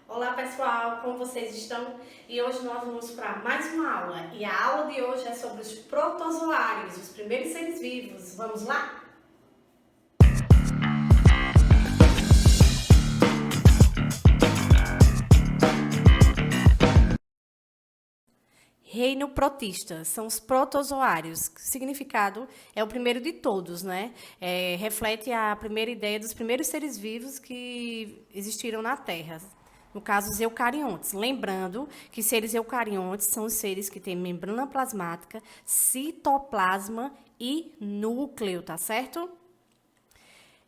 Olá pessoal, como vocês estão? E hoje nós vamos para mais uma aula. E a aula de hoje é sobre os protozoários, os primeiros seres vivos. Vamos lá? Reino protista, são os protozoários. O significado é o primeiro de todos, né? Reflete a primeira ideia dos primeiros seres vivos que existiram na Terra. No caso, os eucariontes. Lembrando que seres eucariontes são os seres que têm membrana plasmática, citoplasma e núcleo, tá certo?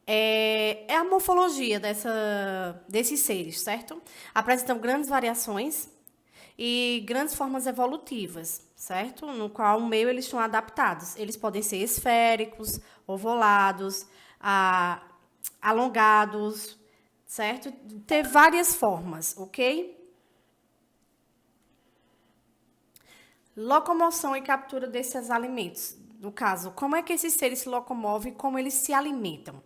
É a morfologia desses seres, certo? Apresentam grandes variações e grandes formas evolutivas, certo? No qual o meio eles estão adaptados. Eles podem ser esféricos, ovalados, alongados, certo? Ter várias formas, ok? Locomoção e captura desses alimentos. No caso, como é que esses seres se locomovem e como eles se alimentam?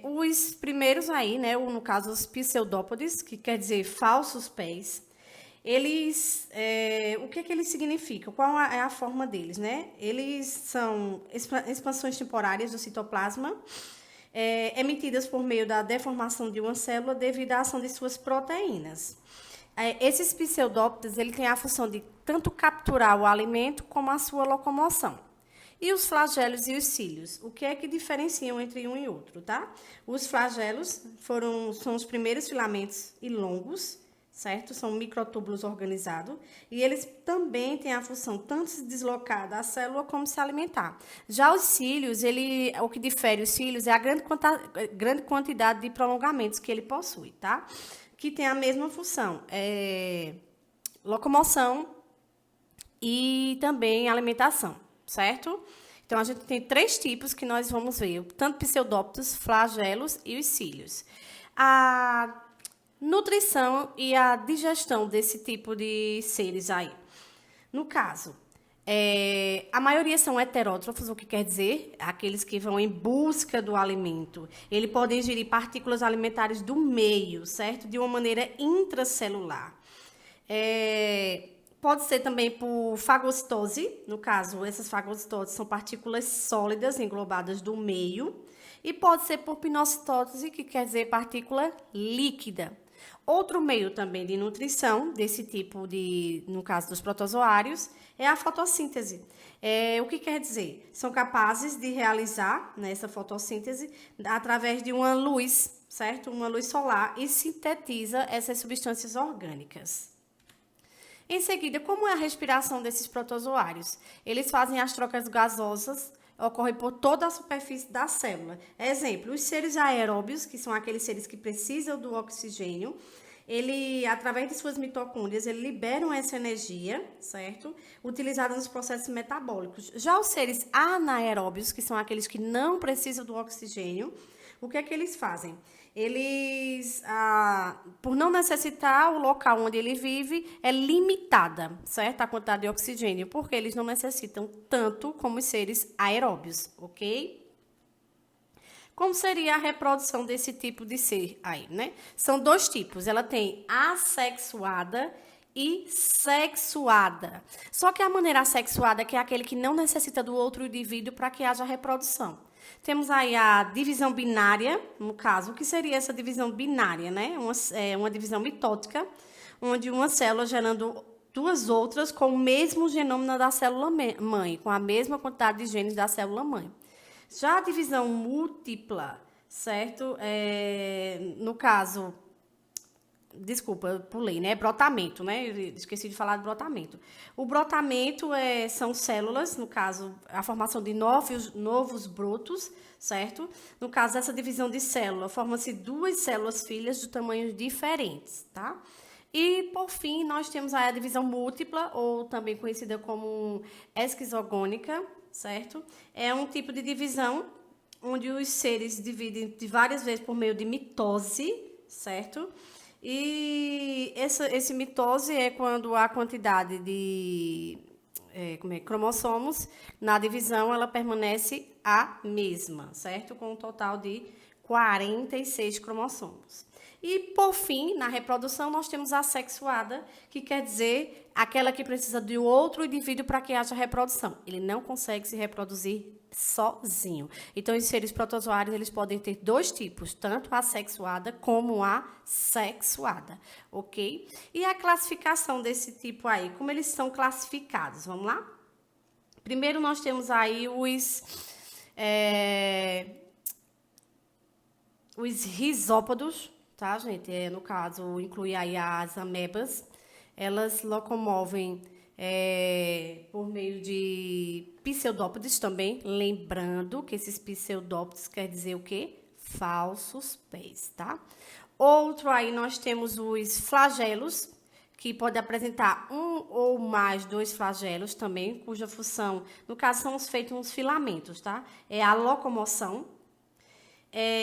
Os primeiros aí, né, no caso os pseudópodes, que quer dizer falsos pés, eles, o que eles significam? Qual é a forma deles, né? Eles são expansões temporárias do citoplasma, emitidas por meio da deformação de uma célula devido à ação de suas proteínas. Esses pseudópodes, ele tem a função de tanto capturar o alimento como a sua locomoção. E os flagelos e os cílios, o que é que diferenciam entre um e outro, tá? Os flagelos são os primeiros filamentos e longos, certo? São microtúbulos organizados. E eles também têm a função tanto de se deslocar da célula como se alimentar. Já os cílios, o que difere os cílios é a grande quantidade de prolongamentos que ele possui, tá? Que tem a mesma função, locomoção e também alimentação, certo? Então, a gente tem 3 tipos que nós vamos ver, tanto pseudópodos, flagelos e os cílios. A nutrição e a digestão desse tipo de seres aí. No caso, a maioria são heterótrofos, o que quer dizer aqueles que vão em busca do alimento. Ele pode ingerir partículas alimentares do meio, certo? De uma maneira intracelular. Pode ser também por fagocitose, no caso, essas fagocitoses são partículas sólidas englobadas do meio, e pode ser por pinocitose, que quer dizer partícula líquida. Outro meio também de nutrição desse tipo no caso dos protozoários, é a fotossíntese. O que quer dizer? São capazes de realizar, né, essa fotossíntese através de uma luz, certo? Uma luz solar, e sintetiza essas substâncias orgânicas. Em seguida, como é a respiração desses protozoários? Eles fazem as trocas gasosas, ocorrem por toda a superfície da célula. Exemplo, os seres aeróbios, que são aqueles seres que precisam do oxigênio, através de suas mitocôndrias, eles liberam essa energia, certo? Utilizada nos processos metabólicos. Já os seres anaeróbios, que são aqueles que não precisam do oxigênio, o que é que eles fazem? Eles, por não necessitar, o local onde ele vive é limitada, certo? A quantidade de oxigênio, porque eles não necessitam tanto como os seres aeróbios, ok? Como seria a reprodução desse tipo de ser aí, né? São 2 tipos. Ela tem assexuada e sexuada. Só que a maneira assexuada, que é aquele que não necessita do outro indivíduo para que haja reprodução. Temos aí a divisão binária, no caso, o que seria essa divisão binária, né? Uma divisão mitótica, onde uma célula gerando 2 outras com o mesmo genoma da célula mãe, com a mesma quantidade de genes da célula mãe. Já a divisão múltipla, certo? No caso, desculpa, eu pulei, né? Brotamento, né? Eu esqueci de falar de brotamento. O brotamento são células, no caso, a formação de novos brotos, certo? No caso dessa divisão de célula, formam-se 2 células filhas de tamanhos diferentes, tá? E, por fim, nós temos a divisão múltipla, ou também conhecida como esquizogônica, certo? É um tipo de divisão onde os seres dividem de várias vezes por meio de mitose, certo? E esse mitose é quando a quantidade de cromossomos na divisão ela permanece a mesma, certo? Com um total de 46 cromossomos. E, por fim, na reprodução, nós temos a assexuada, que quer dizer aquela que precisa de outro indivíduo para que haja reprodução. Ele não consegue se reproduzir sozinho. Então, os seres protozoários, eles podem ter dois tipos, tanto a assexuada como a sexuada, ok? E a classificação desse tipo aí, como eles são classificados? Vamos lá? Primeiro, nós temos aí os risópodos, tá, gente? No caso, inclui aí as amebas. Elas locomovem por meio de pseudópodes também, lembrando que esses pseudópodes quer dizer o quê? Falsos pés, tá? Outro aí nós temos os flagelos, que pode apresentar um ou mais dois flagelos também, cuja função, no caso, são feitos uns filamentos, tá? É a locomoção.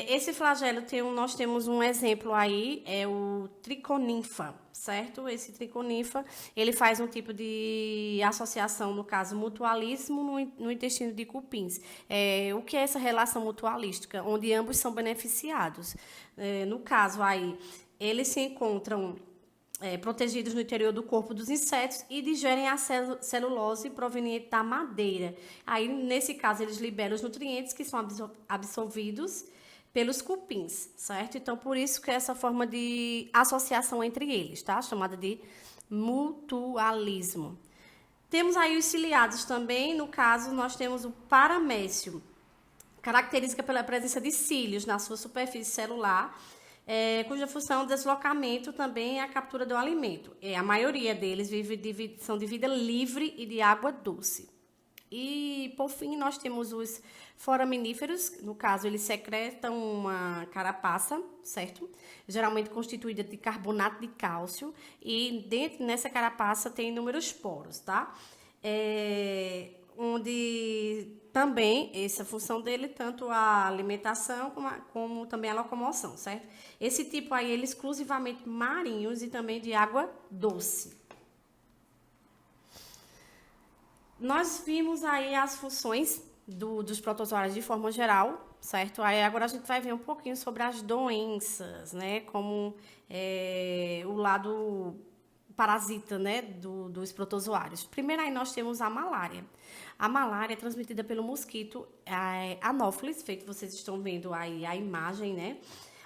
Esse flagelo nós temos um exemplo aí, é o triconinfa, certo? Esse triconinfa, ele faz um tipo de associação, no caso, mutualismo no intestino de cupins. O que é essa relação mutualística? Onde ambos são beneficiados. No caso aí, eles se encontram protegidos no interior do corpo dos insetos e digerem a celulose proveniente da madeira. Aí, nesse caso, eles liberam os nutrientes que são absorvidos pelos cupins, certo? Então, por isso que é essa forma de associação entre eles, tá? Chamada de mutualismo. Temos aí os ciliados também, no caso, nós temos o paramécio, característica pela presença de cílios na sua superfície celular, cuja função é o deslocamento também é a captura do alimento. A maioria deles são de vida livre e de água doce. E, por fim, nós temos os foraminíferos, no caso, eles secretam uma carapaça, certo? Geralmente constituída de carbonato de cálcio, e dentro nessa carapaça tem inúmeros poros, tá? Onde também, essa função dele, tanto a alimentação como também a locomoção, certo? Esse tipo aí, ele é exclusivamente marinhos e também de água doce. Nós vimos aí as funções dos protozoários de forma geral, certo? Aí agora a gente vai ver um pouquinho sobre as doenças, né? Como o lado parasita, né? Dos protozoários. Primeiro aí nós temos a malária. A malária é transmitida pelo mosquito Anopheles, feito vocês estão vendo aí a imagem, né?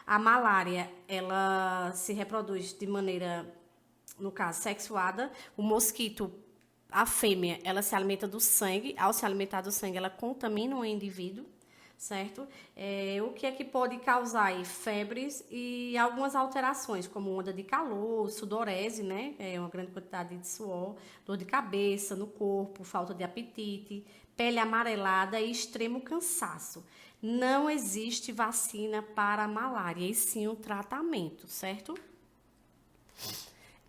A malária, ela se reproduz de maneira, no caso, sexuada. O mosquito, a fêmea, ela se alimenta do sangue. Ao se alimentar do sangue, ela contamina o indivíduo, certo? O que é que pode causar aí? Febres e algumas alterações, como onda de calor, sudorese, né? Uma grande quantidade de suor, dor de cabeça no corpo, falta de apetite, pele amarelada e extremo cansaço. Não existe vacina para a malária, e sim um tratamento, certo?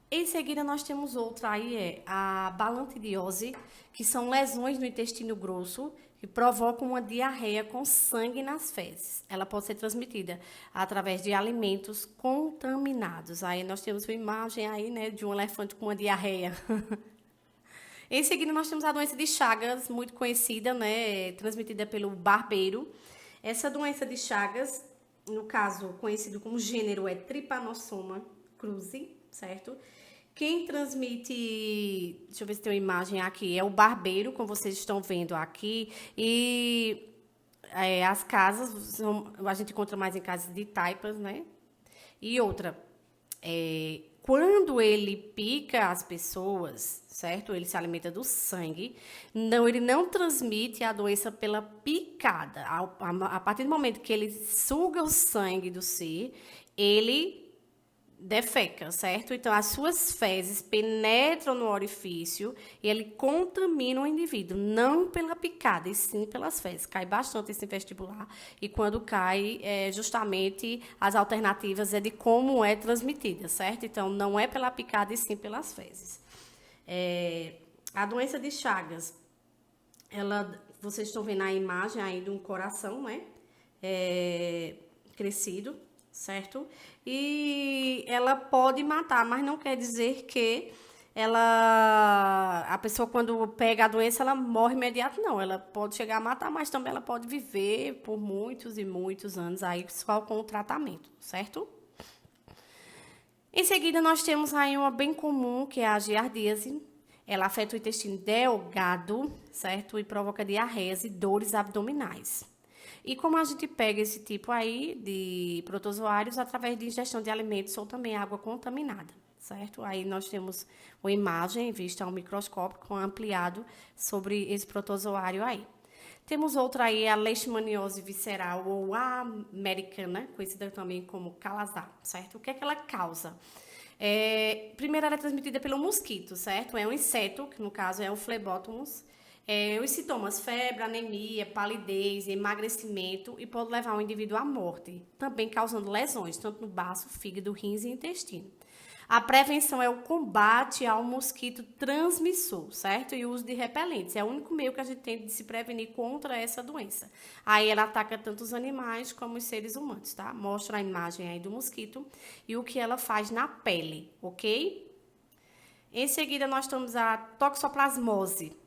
Em seguida, nós temos outra aí, a balantidiose, que são lesões no intestino grosso que provocam uma diarreia com sangue nas fezes. Ela pode ser transmitida através de alimentos contaminados. Aí nós temos uma imagem aí, né, de um elefante com uma diarreia. Em seguida, nós temos a doença de Chagas, muito conhecida, né, transmitida pelo barbeiro. Essa doença de Chagas, no caso, conhecido como gênero, é Trypanosoma cruzi, certo? Quem transmite, deixa eu ver se tem uma imagem aqui, é o barbeiro, como vocês estão vendo aqui, e as casas, a gente encontra mais em casas de taipas, né? E outra, quando ele pica as pessoas, certo? Ele se alimenta do sangue, ele não transmite a doença pela picada. A partir do momento que ele suga o sangue do ser, ele defeca, certo? Então, as suas fezes penetram no orifício e ele contamina o indivíduo, não pela picada, e sim pelas fezes. Cai bastante esse vestibular, e quando cai, justamente as alternativas de como é transmitida, certo? Então, não é pela picada, e sim pelas fezes. A doença de Chagas, vocês estão vendo a imagem aí de um coração, né? Crescido, certo? E ela pode matar, mas não quer dizer que a pessoa, quando pega a doença, ela morre imediato, não. Ela pode chegar a matar, mas também ela pode viver por muitos e muitos anos aí só com o tratamento, certo? Em seguida, nós temos aí uma bem comum, que é a giardíase. Ela afeta o intestino delgado, certo? E provoca diarreias e dores abdominais. E como a gente pega esse tipo aí de protozoários através de ingestão de alimentos ou também água contaminada, certo? Aí nós temos uma imagem vista ao microscópio ampliado sobre esse protozoário aí. Temos outra aí, a leishmaniose visceral ou a americana, conhecida também como calazar, certo? O que é que ela causa? Primeiro, ela é transmitida pelo mosquito, certo? É um inseto, que no caso é o Phlebotomus. Os sintomas: febre, anemia, palidez, emagrecimento e pode levar o indivíduo à morte, também causando lesões, tanto no baço, fígado, rins e intestino. A prevenção é o combate ao mosquito transmissor, certo? E o uso de repelentes. É o único meio que a gente tem de se prevenir contra essa doença. Aí ela ataca tanto os animais como os seres humanos, tá? Mostra a imagem aí do mosquito e o que ela faz na pele, ok? Em seguida, nós temos a toxoplasmose.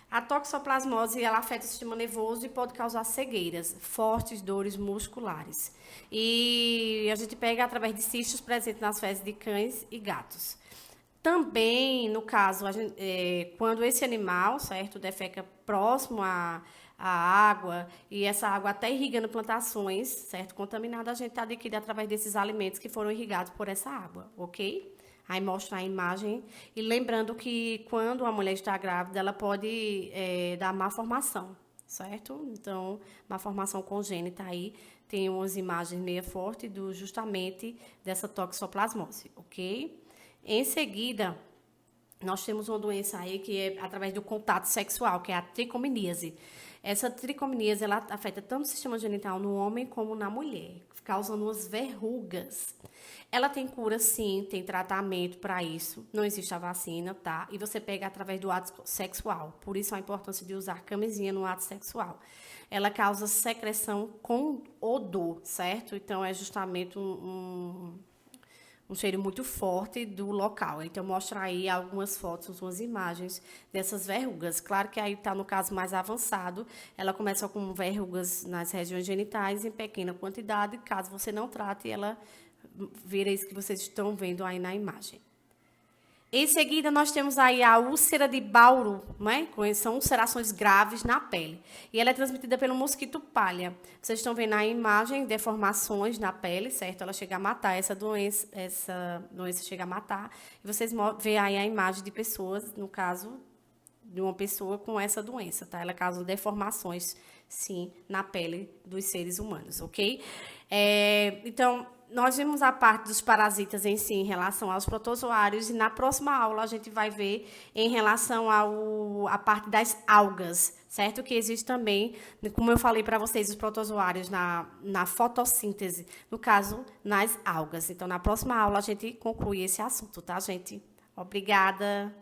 A toxoplasmose, ela afeta o sistema nervoso e pode causar cegueiras, fortes dores musculares. E a gente pega através de cistos presentes nas fezes de cães e gatos. Também, no caso, quando esse animal, certo, defeca próximo à água, e essa água até irrigando plantações, certo, contaminada, a gente adquire através desses alimentos que foram irrigados por essa água, ok? Aí mostra a imagem. E lembrando que quando a mulher está grávida, ela pode dar má formação, certo? Então, má formação congênita aí. Tem umas imagens meio fortes justamente dessa toxoplasmose, ok? Em seguida, nós temos uma doença aí que é através do contato sexual, que é a tricominíase. Essa tricominíase, ela afeta tanto o sistema genital no homem como na mulher, causando umas verrugas. Ela tem cura, sim, tem tratamento para isso. Não existe a vacina, tá? E você pega através do ato sexual. Por isso a importância de usar camisinha no ato sexual. Ela causa secreção com odor, certo? Então é justamente um cheiro muito forte do local. Então, mostra aí algumas fotos, umas imagens dessas verrugas. Claro que aí está no caso mais avançado. Ela começa com verrugas nas regiões genitais em pequena quantidade. Caso você não trate, ela vira isso que vocês estão vendo aí na imagem. Em seguida, nós temos aí a úlcera de Bauru, né? São ulcerações graves na pele. E ela é transmitida pelo mosquito palha. Vocês estão vendo a imagem, deformações na pele, certo? Ela chega a matar, essa doença chega a matar. E vocês veem aí a imagem de pessoas, no caso, de uma pessoa com essa doença, tá? Ela causa deformações, sim, na pele dos seres humanos, ok? Então, nós vimos a parte dos parasitas em si, em relação aos protozoários, e na próxima aula a gente vai ver em relação à parte das algas, certo? Que existe também, como eu falei para vocês, os protozoários na fotossíntese, no caso, nas algas. Então, na próxima aula a gente conclui esse assunto, tá, gente? Obrigada!